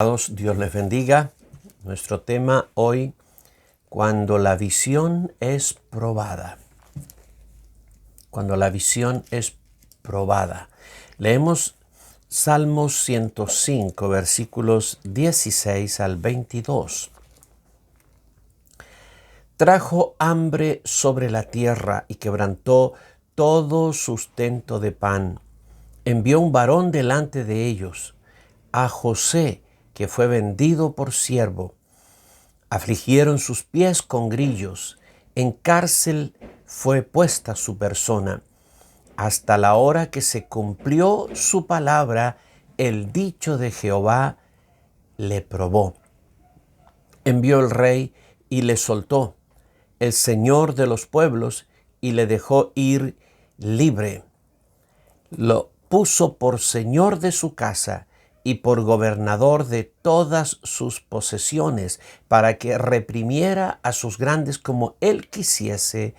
Dios les bendiga. Nuestro tema hoy, cuando la visión es probada. Cuando la visión es probada. Leemos Salmos 105, versículos 16 al 22. Trajo hambre sobre la tierra y quebrantó todo sustento de pan. Envió un varón delante de ellos, a José, que fue vendido por siervo. Afligieron sus pies con grillos, en cárcel fue puesta su persona. Hasta la hora que se cumplió su palabra, el dicho de Jehová le probó. Envió el rey y le soltó, el Señor de los pueblos, y le dejó ir libre. Lo puso por señor de su casa y por gobernador de todas sus posesiones, para que reprimiera a sus grandes como él quisiese,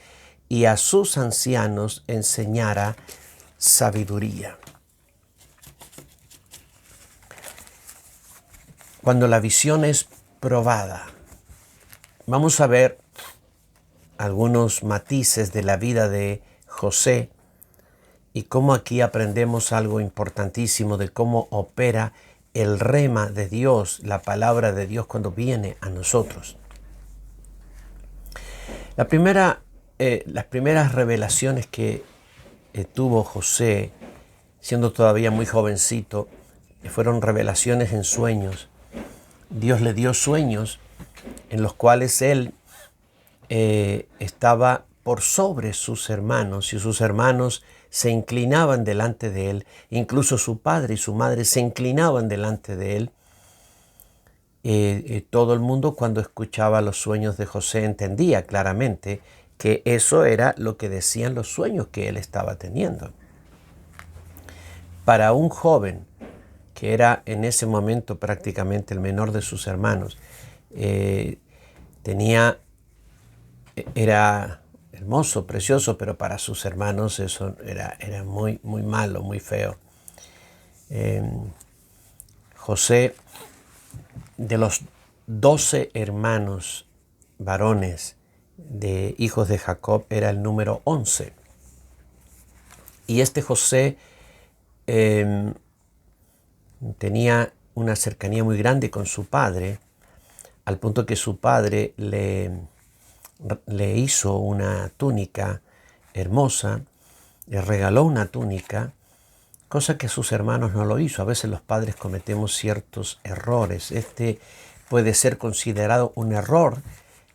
y a sus ancianos enseñara sabiduría. Cuando la visión es probada, vamos a ver algunos matices de la vida de José y cómo aquí aprendemos algo importantísimo de cómo opera el rema de Dios, la palabra de Dios cuando viene a nosotros. Las primeras revelaciones que tuvo José, siendo todavía muy jovencito, fueron revelaciones en sueños. Dios le dio sueños en los cuales él estaba por sobre sus hermanos y sus hermanos se inclinaban delante de él. Incluso su padre y su madre se inclinaban delante de él. Todo el mundo, cuando escuchaba los sueños de José, entendía claramente que eso era lo que decían los sueños que él estaba teniendo. Para un joven que era en ese momento prácticamente el menor de sus hermanos, era hermoso, precioso, pero para sus hermanos eso era muy, muy malo, muy feo. José, de los 12 hermanos varones de hijos de Jacob, era el número 11. Y este José tenía una cercanía muy grande con su padre, al punto que su padre le hizo una túnica hermosa, le regaló una túnica, cosa que sus hermanos no lo hizo. A veces los padres cometemos ciertos errores. Este puede ser considerado un error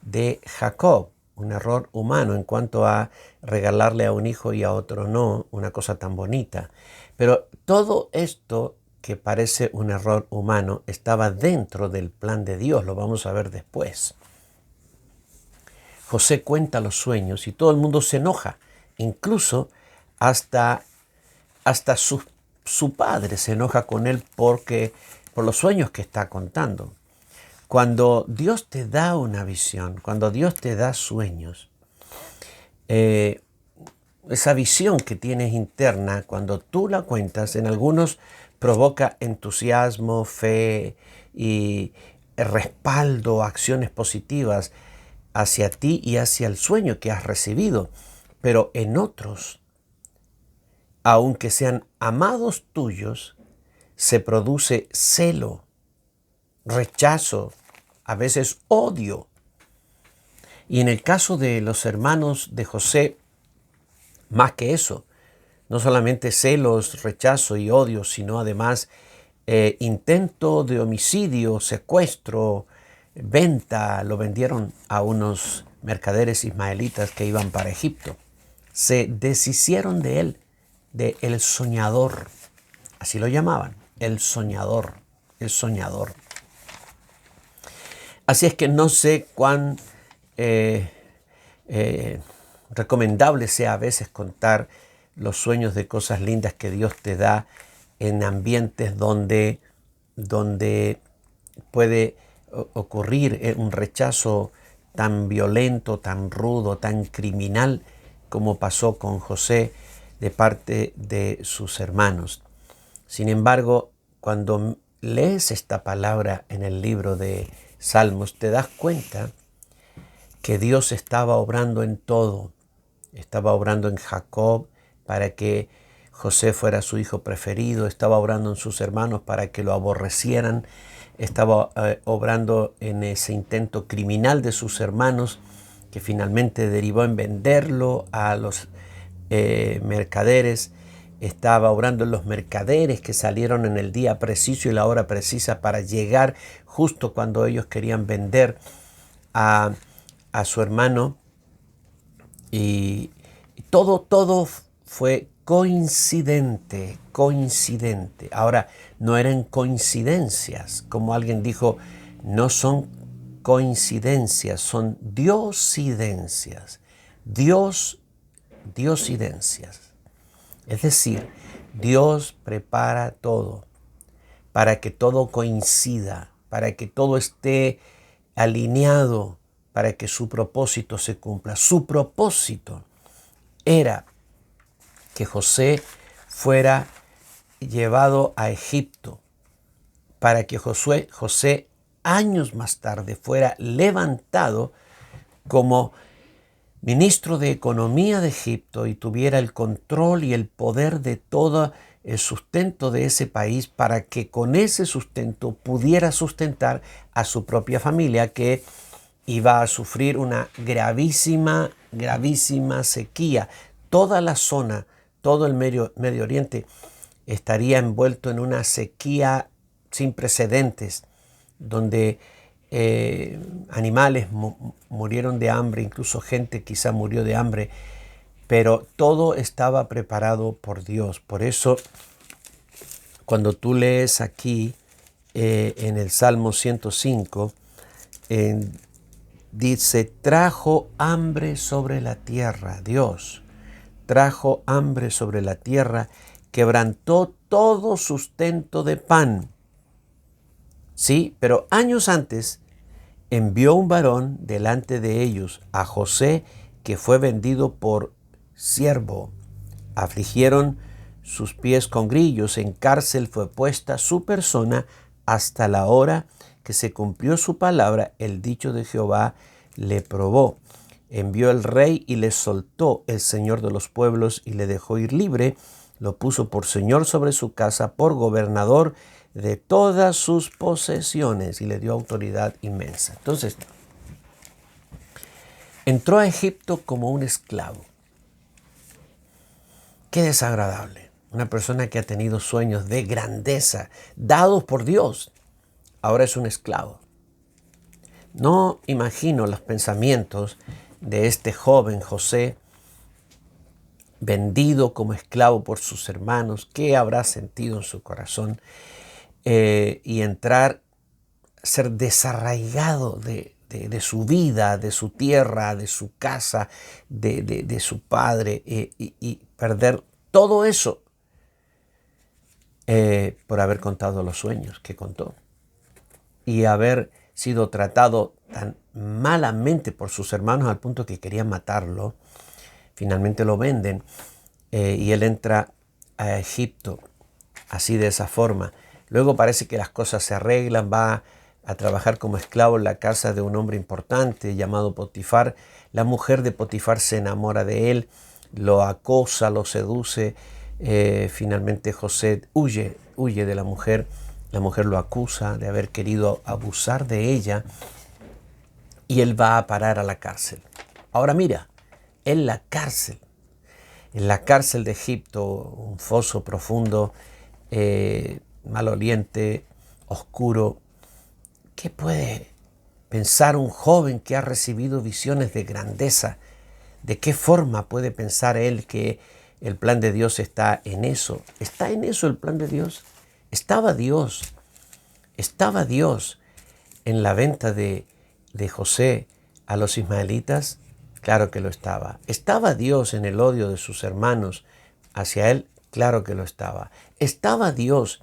de Jacob, un error humano en cuanto a regalarle a un hijo y a otro no, una cosa tan bonita. Pero todo esto que parece un error humano estaba dentro del plan de Dios, lo vamos a ver después. José cuenta los sueños y todo el mundo se enoja, incluso hasta su padre se enoja con él por los sueños que está contando. Cuando Dios te da una visión, cuando Dios te da sueños, esa visión que tienes interna, cuando tú la cuentas, en algunos provoca entusiasmo, fe y respaldo, acciones positivas hacia ti y hacia el sueño que has recibido. Pero en otros, aunque sean amados tuyos, se produce celo, rechazo, a veces odio. Y en el caso de los hermanos de José, más que eso, no solamente celos, rechazo y odio, sino además intento de homicidio, secuestro, venta. Lo vendieron a unos mercaderes ismaelitas que iban para Egipto. Se deshicieron de él, de el soñador, así lo llamaban, el soñador, el soñador. Así es que no sé cuán recomendable sea a veces contar los sueños de cosas lindas que Dios te da en ambientes donde puede ocurrir un rechazo tan violento, tan rudo, tan criminal como pasó con José de parte de sus hermanos. Sin embargo, cuando lees esta palabra en el libro de Salmos, te das cuenta que Dios estaba obrando en todo. Estaba obrando en Jacob para que José fuera su hijo preferido, estaba obrando en sus hermanos para que lo aborrecieran, estaba obrando en ese intento criminal de sus hermanos que finalmente derivó en venderlo a los mercaderes. Estaba obrando en los mercaderes que salieron en el día preciso y la hora precisa para llegar justo cuando ellos querían vender a su hermano. Y todo fue coincidente. Ahora, no eran coincidencias, como alguien dijo, no son coincidencias, son diosidencias. Diosidencias. Es decir, Dios prepara todo para que todo coincida, para que todo esté alineado, para que su propósito se cumpla. Su propósito era que José fuera llevado a Egipto, para que José años más tarde fuera levantado como ministro de Economía de Egipto y tuviera el control y el poder de todo el sustento de ese país, para que con ese sustento pudiera sustentar a su propia familia, que iba a sufrir una gravísima sequía. Toda la zona, todo el Medio Oriente estaría envuelto en una sequía sin precedentes, donde animales murieron de hambre, incluso gente quizá murió de hambre, pero todo estaba preparado por Dios. Por eso, cuando tú lees aquí en el Salmo 105, dice, trajo hambre sobre la tierra, Dios trajo hambre sobre la tierra, quebrantó todo sustento de pan. Sí, pero años antes envió un varón delante de ellos, a José, que fue vendido por siervo. Afligieron sus pies con grillos, en cárcel fue puesta su persona hasta la hora que se cumplió su palabra. El dicho de Jehová le probó. Envió el rey y le soltó el Señor de los pueblos y le dejó ir libre. Lo puso por señor sobre su casa, por gobernador de todas sus posesiones, y le dio autoridad inmensa. Entonces, entró a Egipto como un esclavo. Qué desagradable. Una persona que ha tenido sueños de grandeza dados por Dios, ahora es un esclavo. No imagino los pensamientos de este joven José, vendido como esclavo por sus hermanos. ¿Qué habrá sentido en su corazón? Y entrar, ser desarraigado de su vida, de su tierra, de su casa, de su padre, y perder todo eso por haber contado los sueños que contó y haber sido tratado tan malamente por sus hermanos al punto que querían matarlo. Finalmente lo venden y él entra a Egipto así, de esa forma. Luego parece que las cosas se arreglan, va a trabajar como esclavo en la casa de un hombre importante llamado Potifar. La mujer de Potifar se enamora de él, lo acosa, lo seduce. Finalmente José huye de la mujer. La mujer lo acusa de haber querido abusar de ella y él va a parar a la cárcel. Ahora mira, en la cárcel de Egipto, un foso profundo, maloliente, oscuro. ¿Qué puede pensar un joven que ha recibido visiones de grandeza? ¿De qué forma puede pensar él que el plan de Dios está en eso? ¿Está en eso el plan de Dios? ¿Estaba Dios en la venta de José a los ismaelitas? Claro que lo estaba. ¿Estaba Dios en el odio de sus hermanos hacia él? Claro que lo estaba. ¿Estaba Dios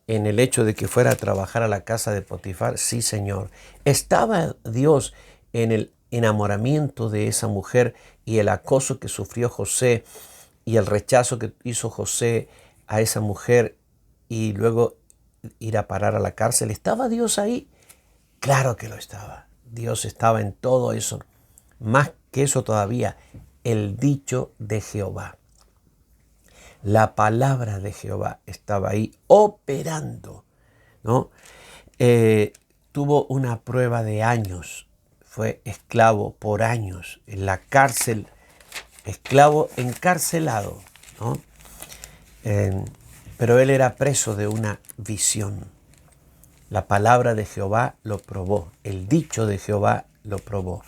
en el hecho de que fuera a trabajar a la casa de Potifar? Sí, Señor. ¿Estaba Dios en el enamoramiento de esa mujer y el acoso que sufrió José y el rechazo que hizo José a esa mujer, y luego ir a parar a la cárcel. ¿Estaba Dios ahí? Claro que lo estaba. Dios estaba en todo eso. Más que eso todavía, el dicho de Jehová. La palabra de Jehová estaba ahí operando, ¿no? Tuvo una prueba de años. Fue esclavo por años en la cárcel, esclavo encarcelado, ¿no? Pero él era preso de una visión. La palabra de Jehová lo probó, el dicho de Jehová lo probó.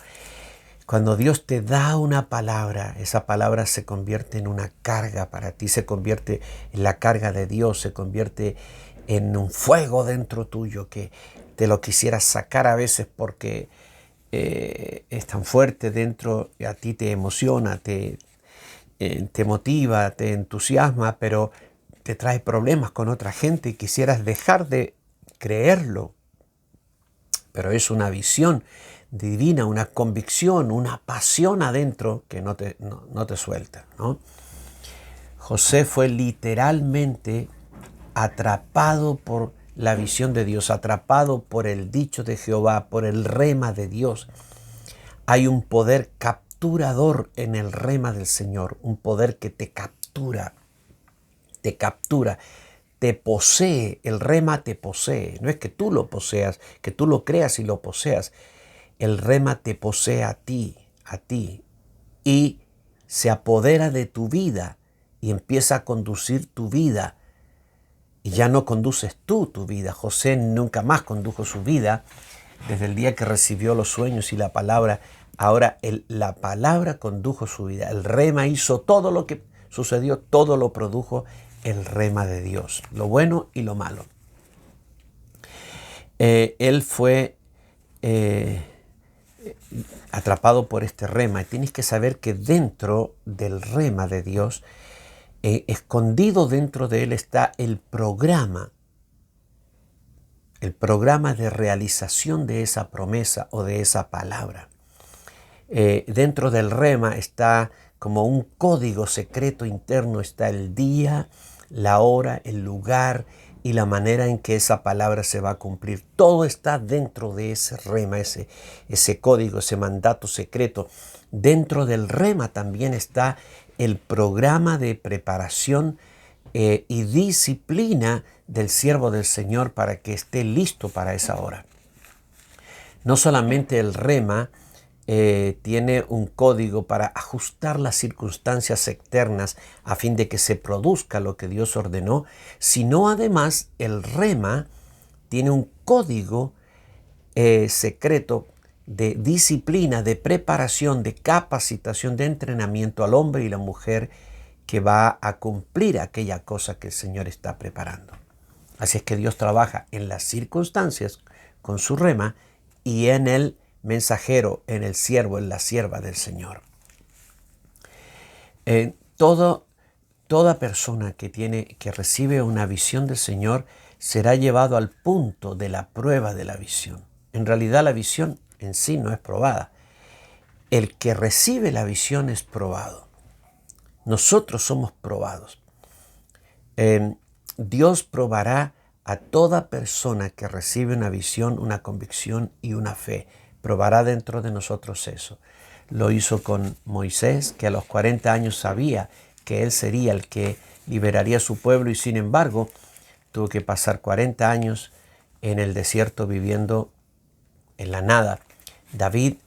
Cuando Dios te da una palabra, esa palabra se convierte en una carga para ti, se convierte en la carga de Dios, se convierte en un fuego dentro tuyo que te lo quisieras sacar a veces porque es tan fuerte dentro, a ti te emociona, te motiva, te entusiasma, pero te trae problemas con otra gente y quisieras dejar de creerlo. Pero es una visión divina, una convicción, una pasión adentro que no te suelta, ¿no? José fue literalmente atrapado por la visión de Dios, atrapado por el dicho de Jehová, por el rema de Dios. Hay un poder capturador en el rema del Señor, un poder que te captura, te posee, el rema te posee. No es que tú lo poseas, que tú lo creas y lo poseas. El rema te posee a ti, y se apodera de tu vida y empieza a conducir tu vida. Y ya no conduces tú tu vida. José nunca más condujo su vida desde el día que recibió los sueños y la palabra. Ahora la palabra condujo su vida. El rema hizo todo lo que sucedió, todo lo produjo el rema de Dios, lo bueno y lo malo. Él fue atrapado por este rema. Y tienes que saber que dentro del rema de Dios, escondido dentro de él está el programa de realización de esa promesa o de esa palabra. Dentro del rema está como un código secreto interno, está el día, la hora, el lugar y la manera en que esa palabra se va a cumplir. Todo está dentro de ese rema, ese código, ese mandato secreto. Dentro del rema también está el programa de preparación y disciplina del siervo del Señor para que esté listo para esa hora. No solamente el rema tiene un código para ajustar las circunstancias externas a fin de que se produzca lo que Dios ordenó, sino además el rema tiene un código secreto de disciplina, de preparación, de capacitación, de entrenamiento al hombre y la mujer que va a cumplir aquella cosa que el Señor está preparando. Así es que Dios trabaja en las circunstancias con su rema y en el mensajero, en el siervo, en la sierva del Señor. Toda persona que recibe una visión del Señor será llevado al punto de la prueba de la visión. En realidad la visión en sí no es probada. El que recibe la visión es probado. Nosotros somos probados. Dios probará a toda persona que recibe una visión, una convicción y una fe. Probará dentro de nosotros eso. Lo hizo con Moisés, que a los 40 años sabía que él sería el que liberaría a su pueblo y sin embargo tuvo que pasar 40 años en el desierto viviendo en la nada. David,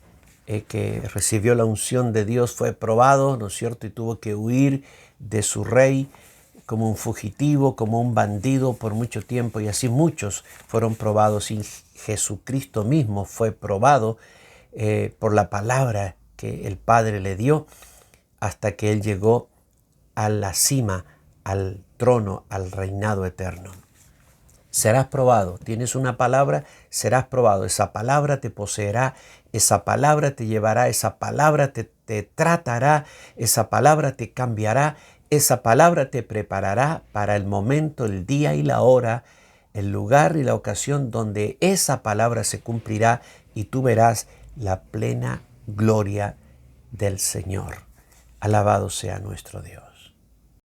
que recibió la unción de Dios, fue probado, ¿no es cierto? Y tuvo que huir de su rey como un fugitivo, como un bandido por mucho tiempo, y así muchos fueron probados, y Jesucristo mismo fue probado por la palabra que el Padre le dio hasta que Él llegó a la cima, al trono, al reinado eterno. Serás probado, tienes una palabra, serás probado, esa palabra te poseerá, esa palabra te llevará, esa palabra te tratará, esa palabra te cambiará, esa palabra te preparará para el momento, el día y la hora, el lugar y la ocasión donde esa palabra se cumplirá y tú verás la plena gloria del Señor. Alabado sea nuestro Dios.